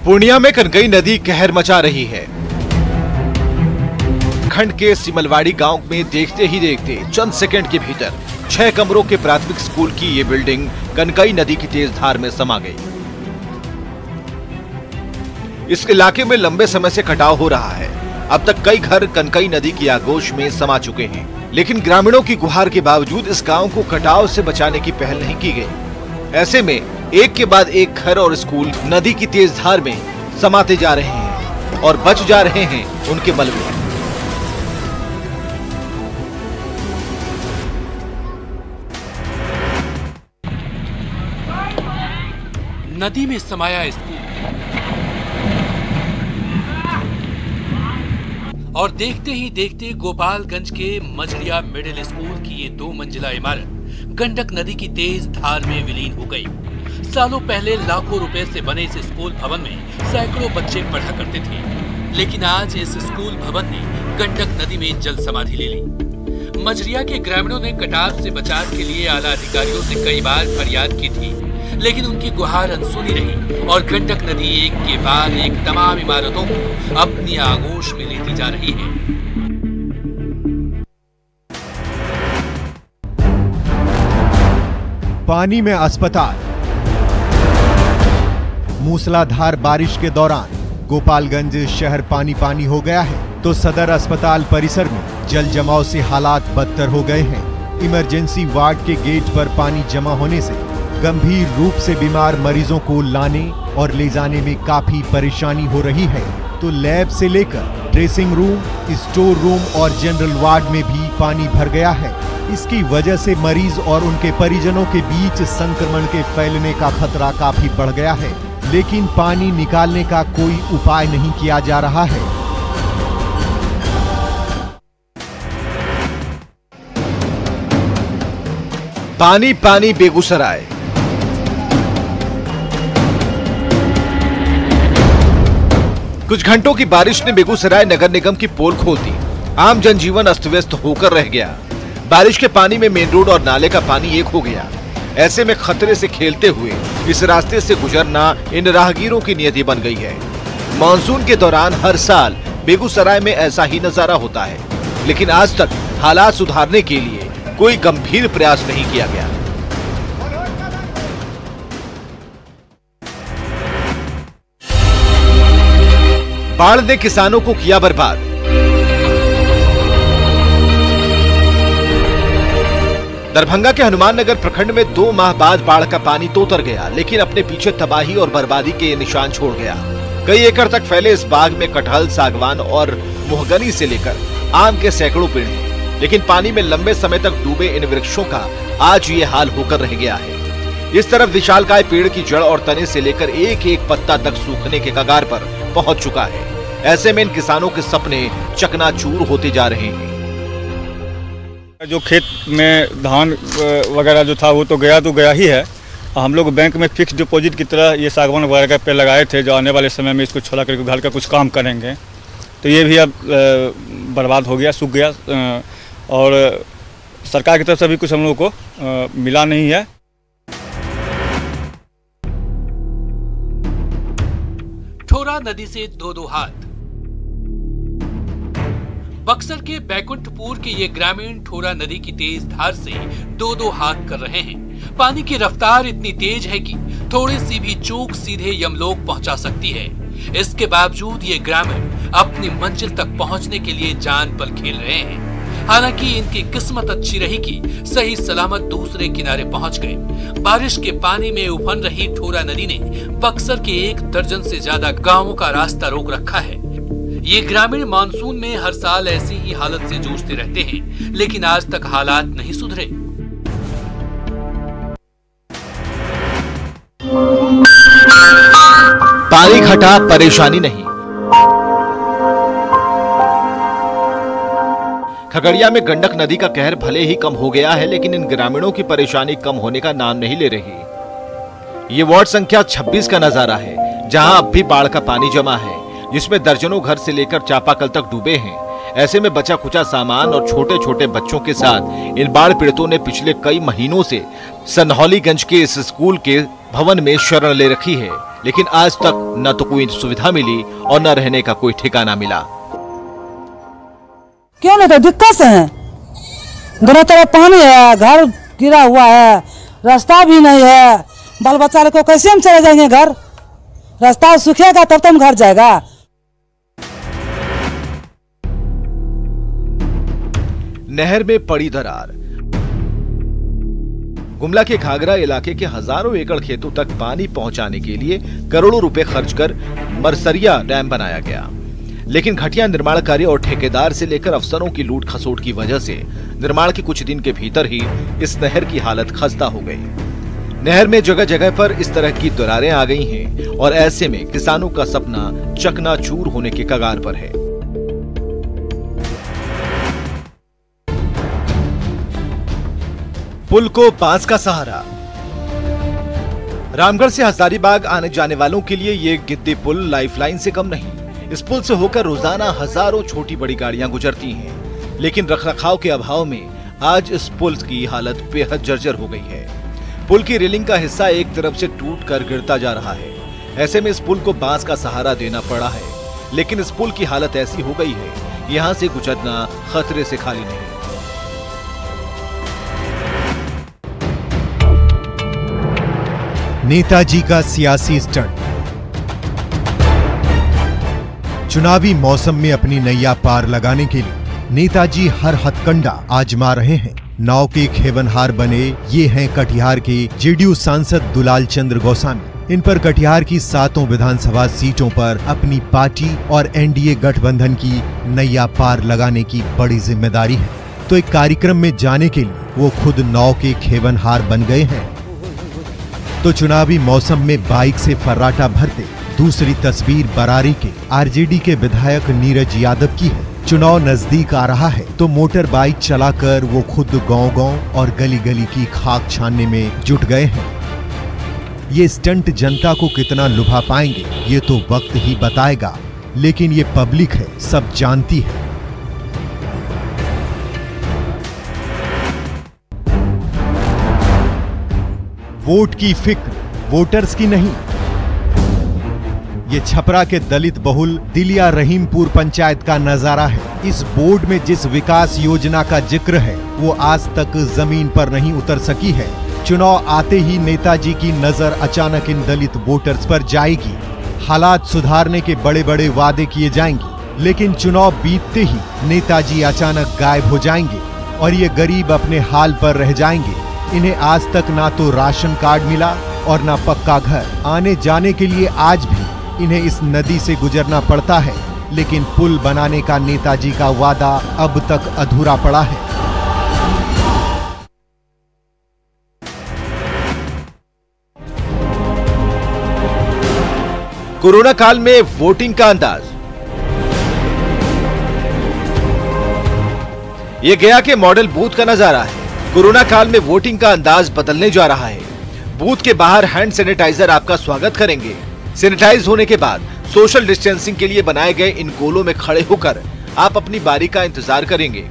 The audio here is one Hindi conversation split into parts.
पूर्णिया में कनकई नदी कहर मचा रही है। खंड के सिमलवाड़ी गांव में देखते ही देखते चंद सेकंड के भीतर 6 कमरों के प्राथमिक स्कूल की ये बिल्डिंग कनकई नदी की तेज धार में समा गई। इस इलाके में लंबे समय से कटाव हो रहा है। अब तक कई घर कनकई नदी की आगोश में समा चुके हैं, लेकिन ग्रामीणों की गुहार के बावजूद इस गांव को कटाव से बचाने की पहल नहीं की गई। ऐसे में एक के बाद एक घर और स्कूल नदी की तेज धार में समाते जा रहे हैं और बच जा रहे हैं उनके मलबे। नदी में समाया स्कूल और देखते ही देखते गोपालगंज के मझरिया मिडिल स्कूल की ये 2 मंजिला इमारत गंडक नदी की तेज धार में विलीन हो गई। सालों पहले लाखों रुपए से बने इस स्कूल भवन में सैकड़ों बच्चे पढ़ा करते थे, लेकिन आज इस स्कूल भवन ने गंडक नदी में जल समाधि ले ली। मझरिया के ग्रामीणों ने कटाव से बचाव के लिए आला अधिकारियों से कई बार फरियाद की थी, लेकिन उनकी गुहार अनसुनी रही और गंडक नदी एक के बाद एक तमाम इमारतों को अपनी आगोश में लेती जा रही है। पानी में अस्पताल। मूसलाधार बारिश के दौरान गोपालगंज शहर पानी पानी हो गया है, तो सदर अस्पताल परिसर में जल जमाव से हालात बदतर हो गए हैं। इमरजेंसी वार्ड के गेट पर पानी जमा होने से गंभीर रूप से बीमार मरीजों को लाने और ले जाने में काफी परेशानी हो रही है, तो लैब से लेकर ड्रेसिंग रूम, स्टोर रूम और जनरल वार्ड में भी पानी भर गया है। इसकी वजह से मरीज और उनके परिजनों के बीच संक्रमण के फैलने का खतरा काफी बढ़ गया है, लेकिन पानी निकालने का कोई उपाय नहीं किया जा रहा है। पानी पानी बेगूसराय। कुछ घंटों की बारिश ने बेगूसराय नगर निगम की पोल खोल दी। आम जनजीवन अस्त व्यस्त होकर रह गया। बारिश के पानी में मेन रोड और नाले का पानी एक हो गया। ऐसे में खतरे से खेलते हुए इस रास्ते से गुजरना इन राहगीरों की नियति बन गई है। मानसून के दौरान हर साल बेगूसराय में ऐसा ही नजारा होता है, लेकिन आज तक हालात सुधारने के लिए कोई गंभीर प्रयास नहीं किया गया। बाढ़ ने किसानों को किया बर्बाद। दरभंगा के हनुमान नगर प्रखंड में 2 माह बाद बाढ़ का पानी तो उतर गया, लेकिन अपने पीछे तबाही और बर्बादी के निशान छोड़ गया। कई एकड़ तक फैले इस बाग में कटहल, सागवान और मोहगनी से लेकर आम के सैकड़ों पेड़ हैं, लेकिन पानी में लंबे समय तक डूबे इन वृक्षों का आज ये हाल होकर रह गया है। इस तरफ विशालकाय पेड़ की जड़ और तने से लेकर एक एक पत्ता तक सूखने के कगार पर पहुंच चुका है। ऐसे में इन किसानों के सपने चकनाचूर होते जा रहे हैं। जो खेत में धान वगैरह जो था वो तो गया ही है। हम लोग बैंक में फिक्स डिपॉजिट की तरह ये सागवान वगैरह का पेड़ लगाए थे, जो आने वाले समय में इसको छोड़ा करके घर का कुछ काम करेंगे, तो ये भी अब बर्बाद हो गया, सूख गया और सरकार की तरफ से भी कुछ हम लोग को मिला नहीं है। ठोरा नदी से 2-2 हाथ। बक्सर के बैकुंठपुर के ये ग्रामीण ठोरा नदी की तेज धार से 2-2 हाथ कर रहे हैं। पानी की रफ्तार इतनी तेज है कि थोड़ी सी भी चूक सीधे यमलोक पहुंचा सकती है। इसके बावजूद ये ग्रामीण अपनी मंजिल तक पहुंचने के लिए जान पर खेल रहे हैं। हालांकि इनकी किस्मत अच्छी रही कि सही सलामत दूसरे किनारे पहुंच गए। बारिश के पानी में उफन रही ठोरा नदी ने बक्सर के 1 दर्जन से ज्यादा गांवों का रास्ता रोक रखा है। ये ग्रामीण मानसून में हर साल ऐसी ही हालत से जूझते रहते हैं, लेकिन आज तक हालात नहीं सुधरे। पानी घटा परेशानी नहीं। खगड़िया में गंडक नदी का कहर भले ही कम हो गया है, लेकिन इन ग्रामीणों की परेशानी कम होने का नाम नहीं ले रही। ये वार्ड संख्या 26 का नजारा है, जहां अब भी बाढ़ का पानी जमा है, जिसमें दर्जनों घर से लेकर चापाकल तक डूबे हैं। ऐसे में बचा खुचा सामान और छोटे छोटे बच्चों के साथ इन बाढ़ पीड़ितों ने पिछले कई महीनों से सनहौलीगंज के इस स्कूल के भवन में शरण ले रखी है, लेकिन आज तक न तो कोई सुविधा मिली और न रहने का कोई ठिकाना मिला। क्यों नहीं, तो दिक्कत से है, दोनों तरफ पानी है, घर गिरा हुआ है, रास्ता भी नहीं है, बाल बच्चा को कैसे हम चले जाएंगे घर? रास्ता सूखेगा तब तो हम घर जाएगा। नहर में पड़ी दरार। गुमला के घाघरा इलाके के हजारों एकड़ खेतों तक पानी पहुंचाने के लिए करोड़ों रुपए खर्च कर मरसरिया डैम बनाया गया, लेकिन घटिया निर्माण कार्य और ठेकेदार से लेकर अफसरों की लूट खसोट की वजह से निर्माण के कुछ दिन के भीतर ही इस नहर की हालत खस्ता हो गई। नहर में जगह जगह पर इस तरह की दरारें आ गई हैं और ऐसे में किसानों का सपना चकनाचूर होने के कगार पर है। पुल को बांस का सहारा। रामगढ़ से हजारीबाग आने जाने वालों के लिए ये गिद्दी पुल लाइफलाइन से कम नहीं। इस पुल से होकर रोजाना हजारों छोटी बड़ी गाड़ियां गुजरती हैं, लेकिन रखरखाव के अभाव में आज इस पुल की हालत बेहद जर्जर हो गई है। पुल की रेलिंग का हिस्सा एक तरफ से टूटकर गिरता जा रहा है। ऐसे में इस पुल को बांस का सहारा देना पड़ा है, लेकिन इस पुल की हालत ऐसी हो गई है, यहाँ से गुजरना खतरे से खाली नहीं। नेताजी का सियासी स्टंट। चुनावी मौसम में अपनी नैया पार लगाने के लिए नेताजी हर हथकंडा आजमा रहे हैं। नाव के खेवनहार बने ये हैं कटिहार के जेडीयू सांसद दुलाल चंद्र गोस्वामी। इन पर कटिहार की 7 विधानसभा सीटों पर अपनी पार्टी और एनडीए गठबंधन की नैया पार लगाने की बड़ी जिम्मेदारी है, तो एक कार्यक्रम में जाने के लिए वो खुद नाव के खेवनहार बन गए हैं। तो चुनावी मौसम में बाइक से फर्राटा भरते दूसरी तस्वीर बरारी के आरजेडी के विधायक नीरज यादव की है। चुनाव नजदीक आ रहा है तो मोटर बाइक चलाकर वो खुद गांव-गांव और गली-गली की खाक छानने में जुट गए हैं। ये स्टंट जनता को कितना लुभा पाएंगे ये तो वक्त ही बताएगा, लेकिन ये पब्लिक है, सब जानती है। वोट की फिक्र वोटर्स की नहीं। ये छपरा के दलित बहुल दिलिया रहीमपुर पंचायत का नजारा है। इस बोर्ड में जिस विकास योजना का जिक्र है वो आज तक जमीन पर नहीं उतर सकी है। चुनाव आते ही नेताजी की नजर अचानक इन दलित वोटर्स पर जाएगी। हालात सुधारने के बड़े बड़े वादे किए जाएंगे, लेकिन चुनाव बीतते ही नेताजी अचानक गायब हो जाएंगे और ये गरीब अपने हाल पर रह जाएंगे। इन्हें आज तक ना तो राशन कार्ड मिला और ना पक्का घर। आने जाने के लिए आज भी इन्हें इस नदी से गुजरना पड़ता है, लेकिन पुल बनाने का नेताजी का वादा अब तक अधूरा पड़ा है। कोरोना काल में वोटिंग का अंदाज। ये गया के मॉडल बूथ का नजारा है। कोरोना काल में वोटिंग का अंदाज बदलने जा रहा है। बूथ के बाहर हैंड सैनिटाइजर आपका स्वागत करेंगे। सैनिटाइज होने के बाद सोशल डिस्टेंसिंग के लिए बनाए गए इन गोलों में खड़े होकर आप अपनी बारी का इंतजार करेंगे।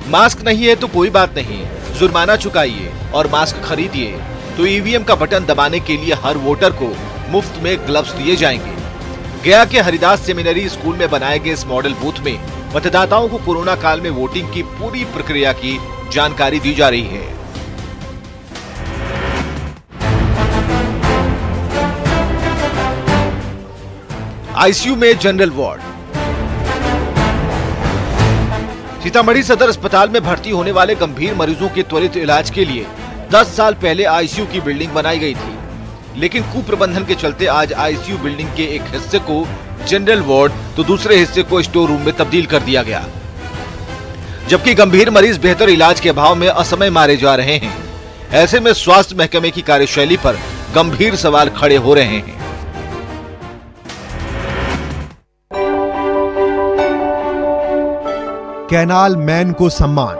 मास्क नहीं है तो कोई बात नहीं, जुर्माना चुकाइए और मास्क खरीदिए। तो ईवीएम का बटन दबाने के लिए हर वोटर को मुफ्त में ग्लव्स दिए जाएंगे। गया के हरिदास सेमिनरी स्कूल में बनाए गए इस मॉडल बूथ में मतदाताओं को कोरोना काल में वोटिंग की पूरी प्रक्रिया की जानकारी दी जा रही है। आईसीयू में जनरल वार्ड। सीतामढ़ी सदर अस्पताल में भर्ती होने वाले गंभीर मरीजों के त्वरित इलाज के लिए 10 साल पहले आईसीयू की बिल्डिंग बनाई गई थी, लेकिन कुप्रबंधन के चलते आज आईसीयू बिल्डिंग के एक हिस्से को जनरल वार्ड तो दूसरे हिस्से को स्टोर रूम में तब्दील कर दिया गया, जबकि गंभीर मरीज बेहतर इलाज के अभाव में असमय मारे जा रहे हैं। ऐसे में स्वास्थ्य महकमे की कार्यशैली पर गंभीर सवाल खड़े हो रहे हैं। कैनाल मैन को सम्मान।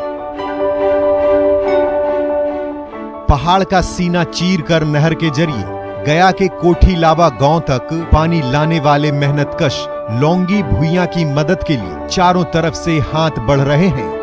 पहाड़ का सीना चीर कर नहर के जरिए गया के कोठी लावा गांव तक पानी लाने वाले मेहनतकश लौंगी भुइयां की मदद के लिए चारों तरफ से हाथ बढ़ रहे हैं।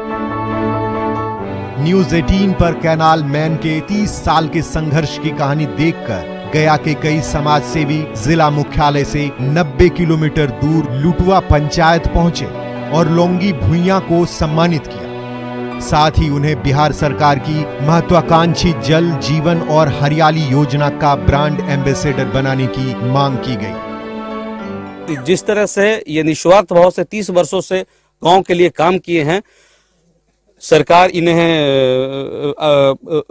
न्यूज 18 पर कैनाल मैन के 30 साल के संघर्ष की कहानी देखकर गया के कई समाज सेवी जिला मुख्यालय से 90 किलोमीटर दूर लुटवा पंचायत पहुंचे और लौंगी भुइयां को सम्मानित किया। साथ ही उन्हें बिहार सरकार की महत्वाकांक्षी जल जीवन और हरियाली योजना का ब्रांड एम्बेसडर बनाने की मांग की गई। जिस तरह से ये निस्वार्थ भाव से 30 वर्षों से गांव के लिए काम किए हैं, सरकार इन्हें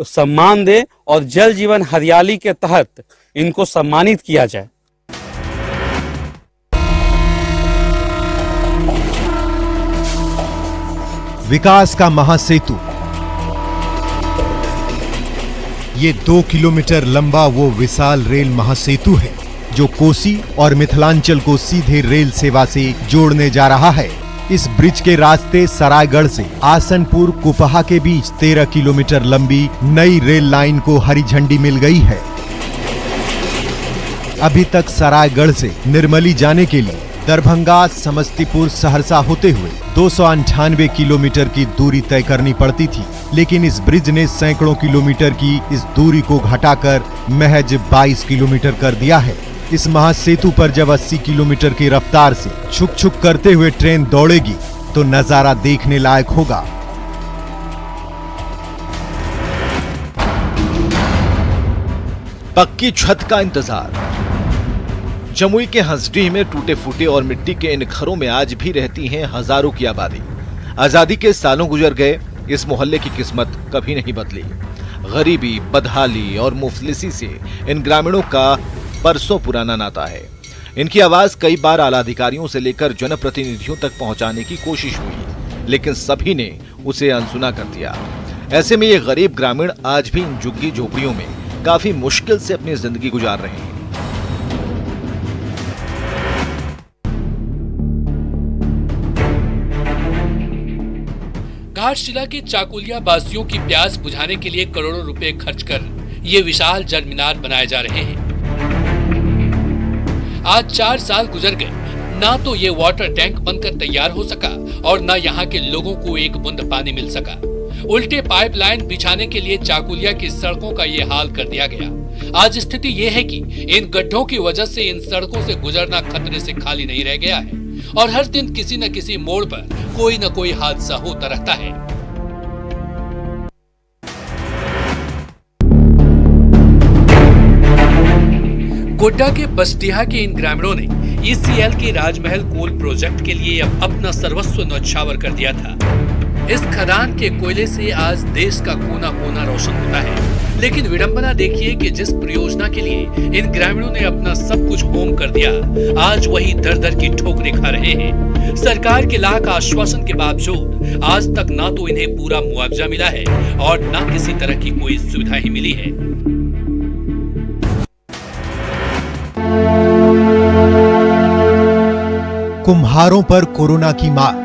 सम्मान दे और जल जीवन हरियाली के तहत इनको सम्मानित किया जाए। विकास का महासेतु, ये 2 किलोमीटर लंबा वो विशाल रेल महासेतु है जो कोसी और मिथिलांचल को सीधे रेल सेवा से जोड़ने जा रहा है। इस ब्रिज के रास्ते सरायगढ़ से आसनपुर कुपहा के बीच 13 किलोमीटर लंबी नई रेल लाइन को हरी झंडी मिल गई है। अभी तक सरायगढ़ से निर्मली जाने के लिए दरभंगा, समस्तीपुर, सहरसा होते हुए 298 किलोमीटर की दूरी तय करनी पड़ती थी, लेकिन इस ब्रिज ने सैकड़ों किलोमीटर की इस दूरी को घटाकर महज 22 किलोमीटर कर दिया है। इस महासेतु पर जब 80 किलोमीटर की रफ्तार से छुक छुक करते हुए ट्रेन दौड़ेगी तो नजारा देखने लायक होगा। पक्की छत का इंतजार। जमुई के हंसडीह में टूटे फूटे और मिट्टी के इन घरों में आज भी रहती हैं हजारों की आबादी। आजादी के सालों गुजर गए, इस मोहल्ले की किस्मत कभी नहीं बदली। गरीबी, बदहाली और मुफलिसी से इन ग्रामीणों का बरसों पुराना नाता है। इनकी आवाज कई बार आला अधिकारियों से लेकर जनप्रतिनिधियों तक पहुंचाने की कोशिश हुई, लेकिन सभी ने उसे अनसुना कर दिया। ऐसे में ये गरीब ग्रामीण आज भी इन झुग्गी झोपड़ियों में काफी मुश्किल से अपनी जिंदगी गुजार रहे हैं। घाटशिला के चाकुलिया वासियों की प्यास बुझाने के लिए करोड़ों रुपए खर्च कर ये विशाल जल मीनार बनाए जा रहे हैं। आज 4 साल गुजर गए, ना तो ये वाटर टैंक बनकर तैयार हो सका और ना यहाँ के लोगों को एक बूंद पानी मिल सका। उल्टे पाइपलाइन बिछाने के लिए चाकुलिया की सड़कों का ये हाल कर दिया गया। आज स्थिति ये है कि इन गड्ढों की वजह से इन सड़कों से गुजरना खतरे से खाली नहीं रह गया है और हर दिन किसी न किसी मोड़ पर कोई न कोई हादसा होता रहता है। गोड्डा के बसडीहा के इन ग्रामीणों ने ECL के राजमहल कोल प्रोजेक्ट के लिए अपना सर्वस्व न्यौछावर कर दिया था। इस खदान के कोयले से आज देश का कोना कोना रोशन होता है, लेकिन विडंबना देखिए कि जिस परियोजना के लिए इन ग्रामीणों ने अपना सब कुछ होम कर दिया, आज वही दर दर की ठोकरें खा रहे हैं। सरकार के लाख आश्वासन के बावजूद आज तक ना तो इन्हें पूरा मुआवजा मिला है और ना किसी तरह की कोई सुविधा ही मिली है। कुम्हारों पर कोरोना की मार।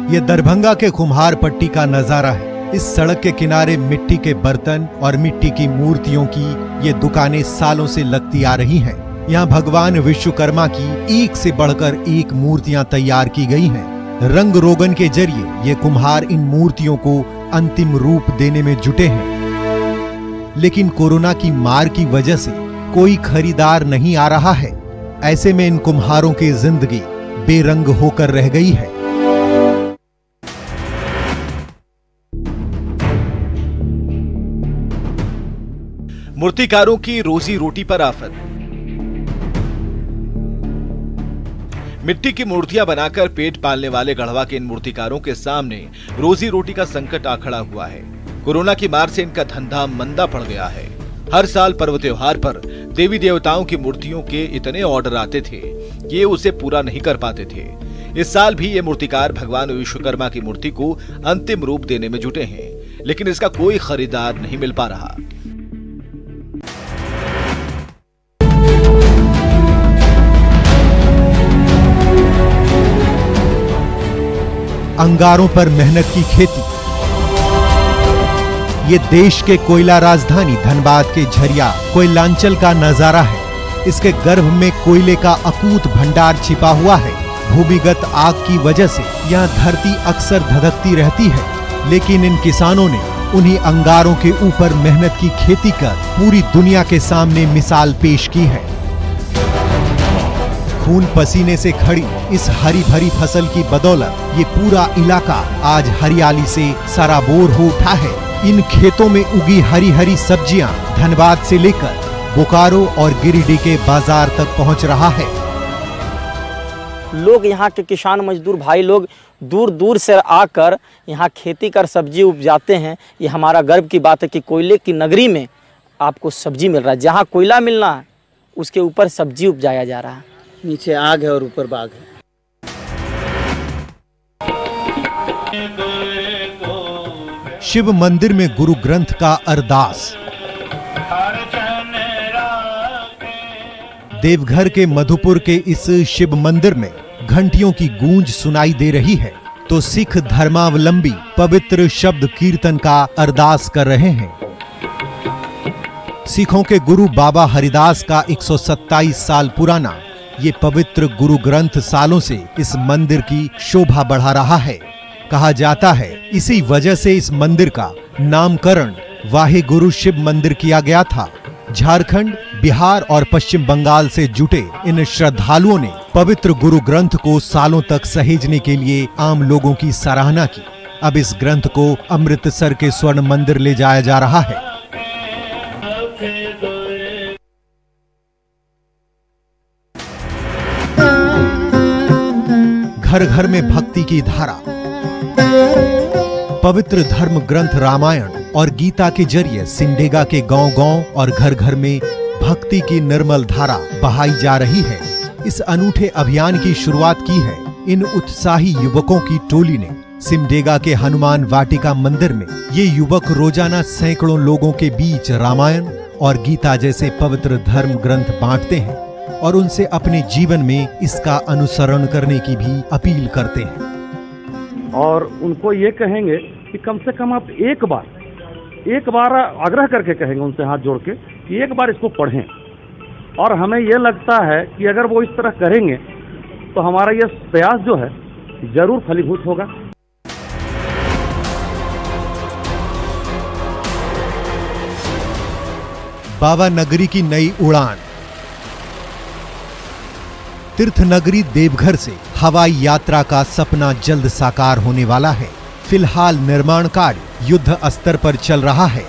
यह दरभंगा के कुम्हार पट्टी का नजारा है। इस सड़क के किनारे मिट्टी के बर्तन और मिट्टी की मूर्तियों की ये दुकानें सालों से लगती आ रही हैं। यहाँ भगवान विश्वकर्मा की एक से बढ़कर एक मूर्तियां तैयार की गई हैं। रंग रोगन के जरिए ये कुम्हार इन मूर्तियों को अंतिम रूप देने में जुटे हैं, लेकिन कोरोना की मार की वजह से कोई खरीदार नहीं आ रहा है। ऐसे में इन कुम्हारों की जिंदगी बेरंग होकर रह गई है। मूर्तिकारों की रोजी रोटी पर आफत। मिट्टी की मूर्तियां बनाकर पेट पालने वाले गढ़वा के इन मूर्तिकारों के सामने रोजी रोटी का संकट आ खड़ा हुआ है। कोरोना की मार से इनका धंधा मंदा पड़ गया है। हर साल पर्व त्योहार पर देवी देवताओं की मूर्तियों के इतने ऑर्डर आते थे कि ये उसे पूरा नहीं कर पाते थे। इस साल भी ये मूर्तिकार भगवान विश्वकर्मा की मूर्ति को अंतिम रूप देने में जुटे हैं, लेकिन इसका कोई खरीदार नहीं मिल पा रहा। अंगारों पर मेहनत की खेती। ये देश के कोयला राजधानी धनबाद के झरिया कोयलांचल का नजारा है। इसके गर्भ में कोयले का अकूत भंडार छिपा हुआ है। भूमिगत आग की वजह से यहाँ धरती अक्सर धधकती रहती है, लेकिन इन किसानों ने उन्हीं अंगारों के ऊपर मेहनत की खेती कर पूरी दुनिया के सामने मिसाल पेश की है। खून पसीने से खड़ी इस हरी भरी फसल की बदौलत ये पूरा इलाका आज हरियाली से सराबोर हो उठा है। इन खेतों में उगी हरी हरी सब्जियां धनबाद से लेकर बोकारो और गिरिडीह के बाजार तक पहुंच रहा है। लोग यहाँ के किसान मजदूर भाई लोग दूर दूर से आकर यहाँ खेती कर सब्जी उपजाते हैं। ये हमारा गर्व की बात है कि कोयले की नगरी में आपको सब्जी मिल रहा है। जहाँ कोयला मिलना है उसके ऊपर सब्जी उपजाया जा रहा है। नीचे आग है और ऊपर बाग है। शिव मंदिर में गुरु ग्रंथ का अरदास। देवघर के मधुपुर के इस शिव मंदिर में घंटियों की गूंज सुनाई दे रही है तो सिख धर्मावलंबी पवित्र शब्द कीर्तन का अरदास कर रहे हैं। सिखों के गुरु बाबा हरिदास का 127 साल पुराना ये पवित्र गुरु ग्रंथ सालों से इस मंदिर की शोभा बढ़ा रहा है। कहा जाता है इसी वजह से इस मंदिर का नामकरण वाहे गुरु शिव मंदिर किया गया था। झारखंड, बिहार और पश्चिम बंगाल से जुटे इन श्रद्धालुओं ने पवित्र गुरु ग्रंथ को सालों तक सहेजने के लिए आम लोगों की सराहना की। अब इस ग्रंथ को अमृतसर के स्वर्ण मंदिर ले जाया जा रहा है। घर घर में भक्ति की धारा। पवित्र धर्म ग्रंथ रामायण और गीता के जरिए सिमडेगा के गांव-गांव और घर-घर में भक्ति की निर्मल धारा बहाई जा रही है। इस अनूठे अभियान की शुरुआत की है इन उत्साही युवकों की टोली ने। सिमडेगा के हनुमान वाटिका मंदिर में ये युवक रोजाना सैकड़ों लोगों के बीच रामायण और गीता जैसे पवित्र धर्म ग्रंथ बांटते हैं और उनसे अपने जीवन में इसका अनुसरण करने की भी अपील करते हैं। और उनको ये कहेंगे कि कम से कम आप एक बार आग्रह करके कहेंगे उनसे हाथ जोड़ के कि एक बार इसको पढ़ें। और हमें ये लगता है कि अगर वो इस तरह करेंगे तो हमारा ये प्रयास जो है जरूर फलीभूत होगा। बाबा नगरी की नई उड़ान। तीर्थ नगरी देवघर से हवाई यात्रा का सपना जल्द साकार होने वाला है। फिलहाल निर्माण कार्य युद्ध स्तर पर चल रहा है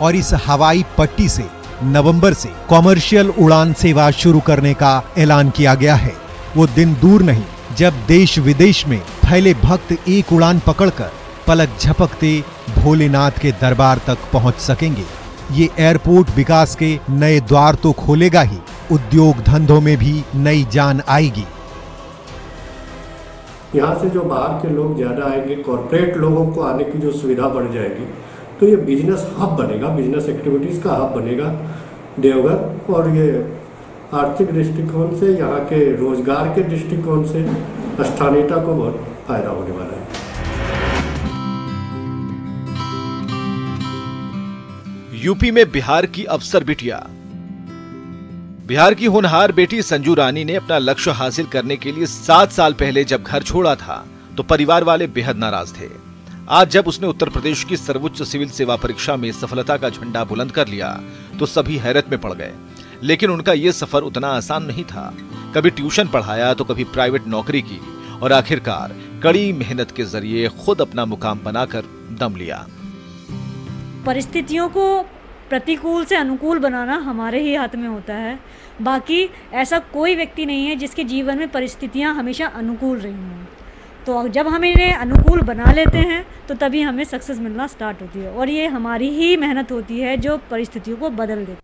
और इस हवाई पट्टी से नवंबर से कॉमर्शियल उड़ान सेवा शुरू करने का ऐलान किया गया है। वो दिन दूर नहीं जब देश विदेश में फैले भक्त एक उड़ान पकड़कर पलक झपकते भोलेनाथ के दरबार तक पहुंच सकेंगे। ये एयरपोर्ट विकास के नए द्वार तो खोलेगा ही, उद्योग धंधों में भी नई जान आएगी। यहाँ से जो बाहर के लोग ज़्यादा आएंगे, कॉर्पोरेट लोगों को आने की जो सुविधा बढ़ जाएगी, तो ये बिजनेस हब बनेगा, बिजनेस एक्टिविटीज़ का हब बनेगा देवघर। और ये आर्थिक दृष्टिकोण से, यहाँ के रोजगार के दृष्टिकोण से स्थानीयता को बहुत फायदा होने वाला है। यूपी में बिहार की अफसर बिटिया। बिहार की होनहार बेटी संजू रानी ने अपना लक्ष्य हासिल करने के लिए 7 साल पहले जब घर छोड़ा था तो परिवार वाले बेहद नाराज थे। आज जब उसने उत्तर प्रदेश की सर्वोच्च सिविल सेवा परीक्षा में सफलता का झंडा बुलंद कर लिया तो सभी हैरत में पड़ गए। लेकिन उनका यह सफर उतना आसान नहीं था। कभी ट्यूशन पढ़ाया तो कभी प्राइवेट नौकरी की और आखिरकार कड़ी मेहनत के जरिए खुद अपना मुकाम बनाकर दम लिया। परिस्थितियों को प्रतिकूल से अनुकूल बनाना हमारे ही हाथ में होता है। बाकी ऐसा कोई व्यक्ति नहीं है जिसके जीवन में परिस्थितियां हमेशा अनुकूल रही हों। तो जब हम इन्हें अनुकूल बना लेते हैं तो तभी हमें सक्सेस मिलना स्टार्ट होती है और ये हमारी ही मेहनत होती है जो परिस्थितियों को बदल देती है।